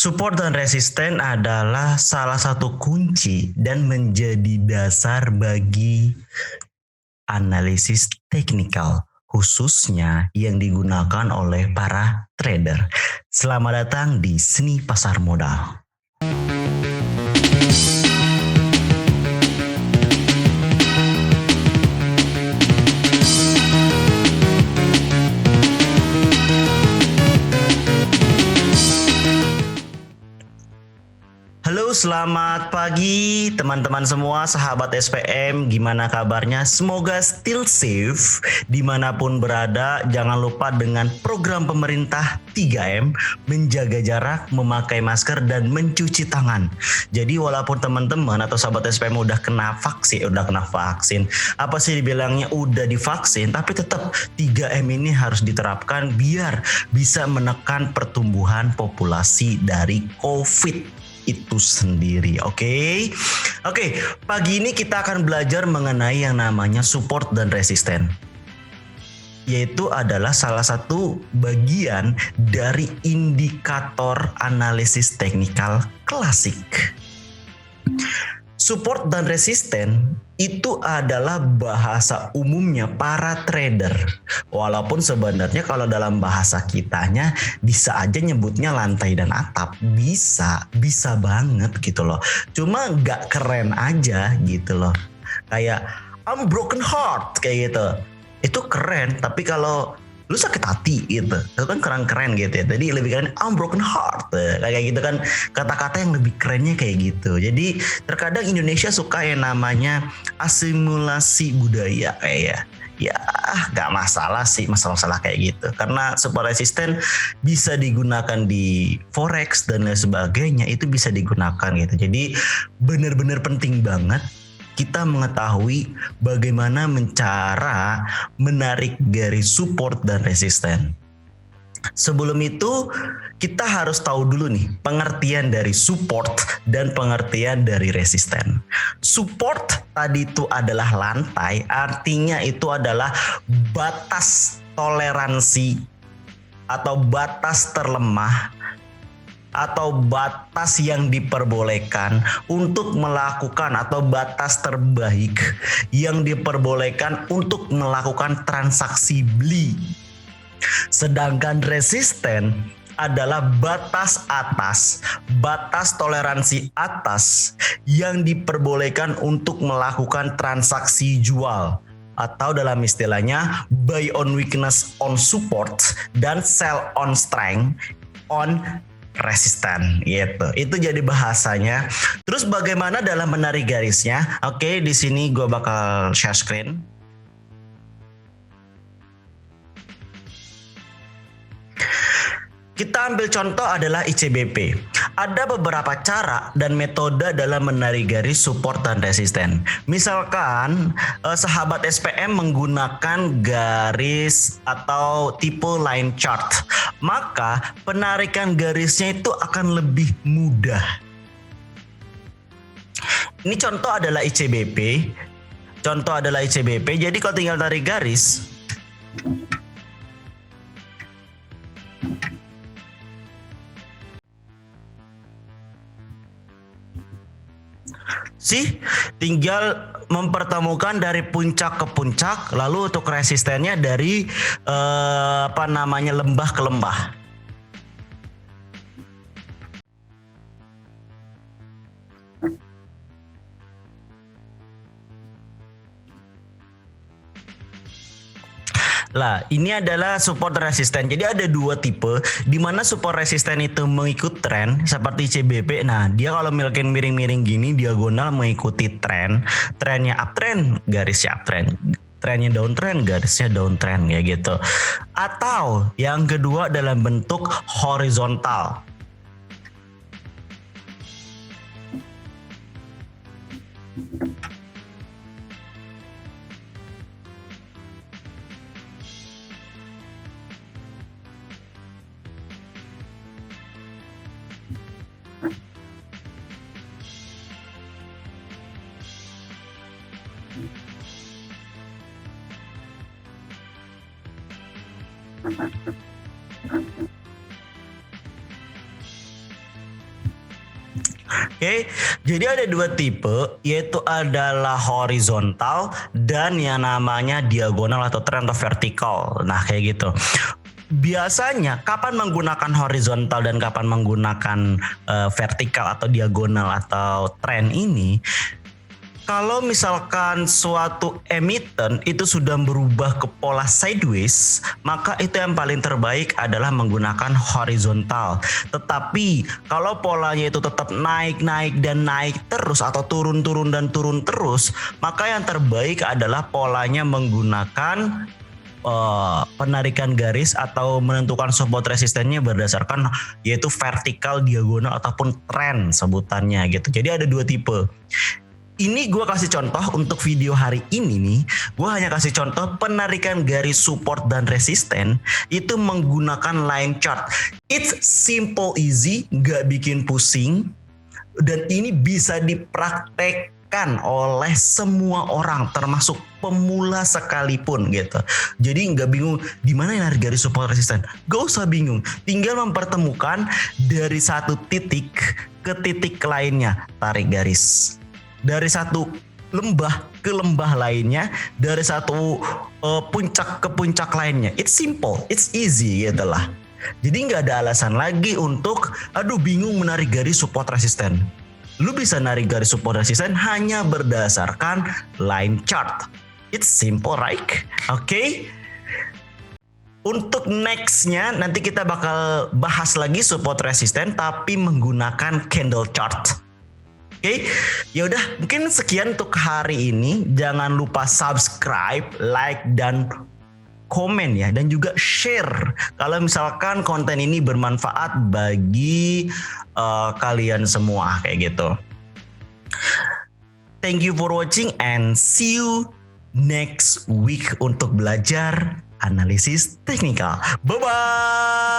Support dan resisten adalah salah satu kunci dan menjadi dasar bagi analisis teknikal, khususnya yang digunakan oleh para trader. Selamat datang di Seni Pasar Modal. Halo, selamat pagi teman-teman semua, sahabat SPM. Gimana kabarnya? Semoga still safe dimanapun berada. Jangan lupa dengan program pemerintah 3M, menjaga jarak, memakai masker, dan mencuci tangan. Jadi walaupun teman-teman atau sahabat SPM udah kena vaksin, apa sih dibilangnya udah divaksin, tapi tetap 3M ini harus diterapkan biar bisa menekan pertumbuhan populasi dari COVID itu sendiri. Oke, pagi ini kita akan belajar mengenai yang namanya support dan resisten, yaitu adalah salah satu bagian dari indikator analisis teknikal klasik. Support dan resisten itu adalah bahasa umumnya para trader. Walaupun sebenarnya kalau dalam bahasa kitanya bisa aja nyebutnya lantai dan atap. Bisa banget gitu loh. Cuma gak keren aja gitu loh. Kayak I'm broken heart kayak gitu. Itu keren, tapi kalau lu sakit hati gitu, itu kan keren gitu ya. Jadi lebih keren I'm broken heart kayak gitu kan, kata-kata yang lebih kerennya kayak gitu. Jadi terkadang Indonesia suka yang namanya asimilasi budaya kayak ya nggak masalah sih masalah kayak gitu, karena support resisten bisa digunakan di forex dan lain sebagainya, itu bisa digunakan gitu. Jadi benar-benar penting banget kita mengetahui bagaimana cara menarik garis support dan resisten. Sebelum itu kita harus tahu dulu nih pengertian dari support dan pengertian dari resisten. Support tadi itu adalah lantai, artinya itu adalah batas toleransi atau batas terlemah atau batas yang diperbolehkan untuk melakukan, atau batas terbaik yang diperbolehkan untuk melakukan transaksi beli. Sedangkan resisten adalah batas atas, batas toleransi atas yang diperbolehkan untuk melakukan transaksi jual, atau dalam istilahnya buy on weakness on support dan sell on strength on resisten gitu. Itu jadi bahasanya. Terus bagaimana dalam menarik garisnya? Oke, di sini gue bakal share screen. Kita ambil contoh adalah ICBP. Ada beberapa cara dan metode dalam menarik garis support dan resisten. Misalkan sahabat SPM menggunakan garis atau tipe line chart, maka penarikan garisnya itu akan lebih mudah. Ini contoh adalah ICBP. Jadi kalau tinggal tarik garis, tinggal mempertemukan dari puncak ke puncak, lalu untuk resistennya dari lembah ke lembah. Lah, ini adalah support resisten. Jadi ada dua tipe, di mana support resisten itu mengikut tren seperti CBP. Nah, dia kalau miring-miring gini diagonal mengikuti tren. Trennya uptrend, garisnya uptrend. Trennya downtrend, garisnya downtrend ya gitu. Atau yang kedua dalam bentuk horizontal. Oke, jadi ada dua tipe, yaitu adalah horizontal dan yang namanya diagonal atau trend atau vertikal. Nah, kayak gitu. Biasanya kapan menggunakan horizontal dan kapan menggunakan vertikal atau diagonal atau trend ini? Kalau misalkan suatu emiten itu sudah berubah ke pola sideways, maka itu yang paling terbaik adalah menggunakan horizontal. Tetapi kalau polanya itu tetap naik dan naik terus atau turun dan turun terus, maka yang terbaik adalah polanya menggunakan penarikan garis atau menentukan support resistennya berdasarkan yaitu vertikal, diagonal ataupun trend sebutannya gitu. Jadi ada dua tipe. Ini gue kasih contoh untuk video hari ini nih. Gue hanya kasih contoh penarikan garis support dan resisten itu menggunakan line chart. It's simple easy, gak bikin pusing. Dan ini bisa dipraktekkan oleh semua orang, termasuk pemula sekalipun gitu. Jadi nggak bingung di mana yang narik garis support resisten. Gak usah bingung, tinggal mempertemukan dari satu titik ke titik lainnya, tarik garis. Dari satu lembah ke lembah lainnya, dari satu puncak ke puncak lainnya. It's simple, it's easy gitu lah. Jadi nggak ada alasan lagi untuk aduh bingung menarik garis support resisten. Lu bisa narik garis support resisten hanya berdasarkan line chart. It's simple, right? Oke. Untuk nextnya nanti kita bakal bahas lagi support resisten tapi menggunakan candle chart. Oke, yaudah mungkin sekian untuk hari ini. Jangan lupa subscribe, like, dan komen ya. Dan juga share kalau misalkan konten ini bermanfaat bagi kalian semua kayak gitu. Thank you for watching and see you next week untuk belajar analisis teknikal. Bye-bye!